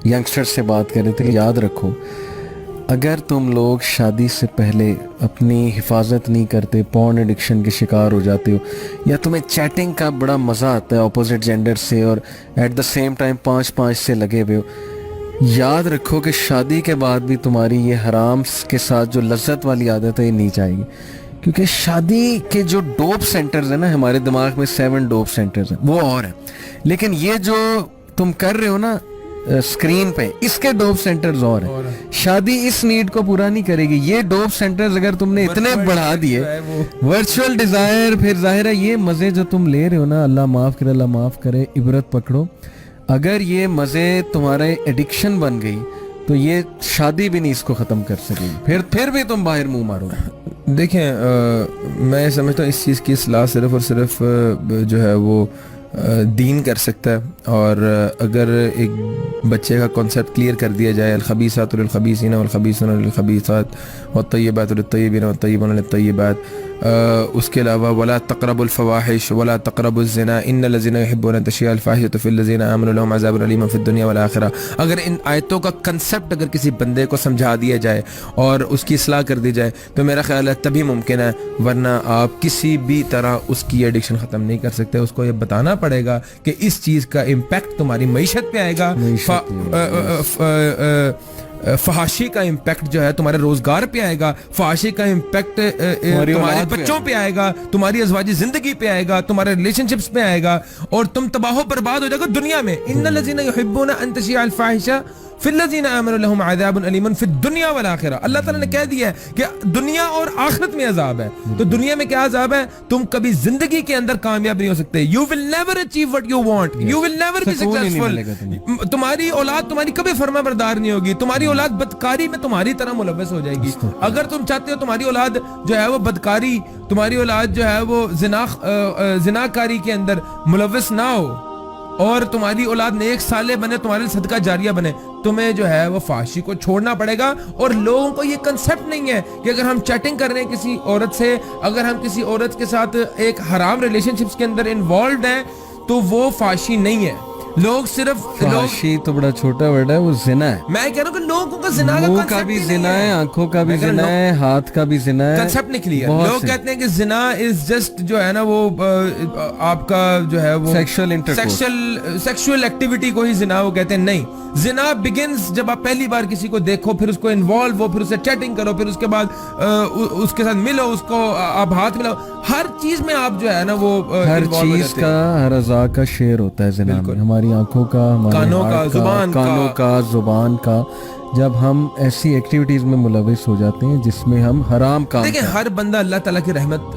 Youngster से बात कर रहे थे, याद रखो अगर तुम लोग शादी से पहले अपनी हिफाजत नहीं करते, पॉर्न एडिक्शन के शिकार हो जाते हो, या तुम्हें चैटिंग का बड़ा मज़ा आता है अपोजिट जेंडर से और एट द सेम टाइम 5-5 से लगे हुए हो, याद रखो कि शादी के बाद भी तुम्हारी ये हराम के साथ जो लज्जत वाली आदत है ये नहीं जाएगी। क्योंकि शादी के जो डोप सेंटर्स हैं ना, हमारे दिमाग में 7 डोप सेंटर्स हैं, वो और हैं, लेकिन ये जो तुम कर रहे हो ना स्क्रीन पे, इसके डोप सेंटर्स और हैं। शादी इस नीड को पूरा नहीं करेगी। ये डोप सेंटर्स अगर तुमने इतने बढ़ा दिए, वर्चुअल डिजायर, फिर जाहिर है ये मजे जो तुम ले रहे हो ना, अल्लाह माफ करे, अल्लाह माफ करे, इबरत पकड़ो। अगर ये मजे तुम्हारे एडिक्शन बन गई तो ये शादी भी नहीं इसको खत्म कर सकेगी, फिर भी तुम बाहर मुंह मारो। देखें, मैं समझता हूँ इस चीज़ की इस्लाह सिर्फ और सिर्फ जो है वो दीन कर सकता है। और अगर एक बच्चे का कॉन्सेप्ट क्लियर कर दिया जाए, अल-खबीसातु लिल-खबीसीन वल-खबीसूना लिल-खबीसात वत-तय्यिबातु लित-तय्यिबीन वत-तय्यिबूना लित-तय्यिबात, उसके अलावा वला तक़रबुल फ़वाहिश वला तक़रबुज़ ज़िना इन्नल लज़ीना युहिब्बूना तशियअल फ़ाहिशतु फ़िल लज़ीना आमनू लहुम अज़ाबुन अलीमुन फ़िद दुनिया वल आखिरा। अगर इन आयतों का कंसेप्ट अगर किसी बंदे को समझा दिया जाए और उसकी इस्लाह कर दी जाए तो मेरा ख्याल है तभी मुमकिन है, वरना आप किसी भी तरह उसकी एडिक्शन ख़त्म नहीं कर सकते। उसको ये बताना पड़ेगा कि इस चीज़ का इम्पैक्ट तुम्हारी मईशत पे आएगा, फहाशी का इम्पैक्ट जो है तुम्हारे रोजगार पे आएगा, फहाशी का इम्पैक्ट तुम्हारे बच्चों पे आएगा, तुम्हारी अज़वाजी जिंदगी पे आएगा, तुम्हारे रिलेशनशिप्स पे आएगा, और तुम तबाह बर्बाद हो जाएगा दुनिया में। इन्नल लज़ीना युहिब्बूना अन तशियअल फ़ाहिशा फ़िल लज़ीना आमनू लहुम अज़ाबुन अलीमुन फ़िद दुनिया वल आखिरा। अल्लाह ताला ने कह दिया है कि दुनिया और आखिरत में अजाब है। तो दुनिया में क्या अजाब है? तुम कभी जिंदगी के अंदर कामयाब नहीं हो सकते। You will never achieve what you want, you will never be successful. तुम्हारी औलाद तुम्हारी कभी फर्माबरदार नहीं होगी, तुम्हारी औलाद बदकारी में तुम्हारी तरह मुलव्वस हो जाएगी। अगर तुम चाहते हो तुम्हारी औलाद जो है वो बदकारी, तुम्हारी औलाद जो है वो जिनाकारी के अंदर मुलव्वस ना हो और तुम्हारी औलाद नेक साले बने, तुम्हारे लिए सदका जारिया बने, तुम्हें जो है वो फाशी को छोड़ना पड़ेगा। और लोगों को ये कंसेप्ट नहीं है कि अगर हम चैटिंग कर रहे हैं किसी औरत से, अगर हम किसी औरत के साथ एक हराम रिलेशनशिप्स के अंदर इन्वॉल्व हैं तो वो फाशी नहीं है। लोग सिर्फ फाशी तो बड़ा छोटा वर्ड है, वो जिना है। मैं कह रहा हूँ कि लोगों का जिना का मुंह का भी जिना है, आंखों का भी जिना है, हाथ का भी जिना है। कंसेप्ट नहीं क्लियर। लोग कहते हैं कि जिना इज जस्ट जो है ना वो आपका जो है वो सेक्सुअल एक्टिविटी को ही जिना वो कहते हैं। नहीं, जिना बिगिंस जब आप पहली बार किसी को देखो, फिर उसको इन्वॉल्व हो, फिर उससे चैटिंग करो, फिर उसके बाद उसके साथ मिलो, उसको आप हाथ मिलाओ, हर चीज में आप जो है ना वो हर चीज का, हर अज़ा का शेयर होता है जिना में। हमारी आंखों का, हमारे कानों का, जुबान का, जब हम ऐसी एक्टिविटीज में मुलविस हो जाते हैं जिसमें हम हराम काम। देखिए, हर बंदा अल्लाह ताला की रहमत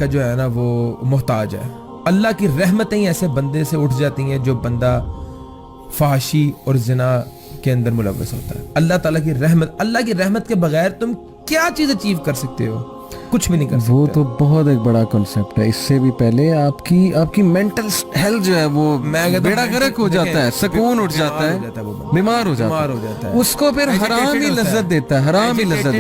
का जो है ना वो मोहताज है। अल्लाह की रहमतें ही ऐसे बंदे से उठ जाती हैं जो बंदा फहाशी और जिना के अंदर मुलविस होता है। अल्लाह ताला की रहमत, अल्लाह की रहमत के बगैर तुम क्या चीज अचीव कर सकते हो? कुछ भी नहीं कर सकते। वो तो बहुत एक बड़ा कॉन्सेप्ट है। इससे भी पहले आपकी मेंटल हेल्थ जो है वो बेड़ा गर्क हो जाता है, सुकून उठ जाता है, बीमार हो जाता है, उसको फिर हराम ही लज्जत देता है, हराम ही लज्जत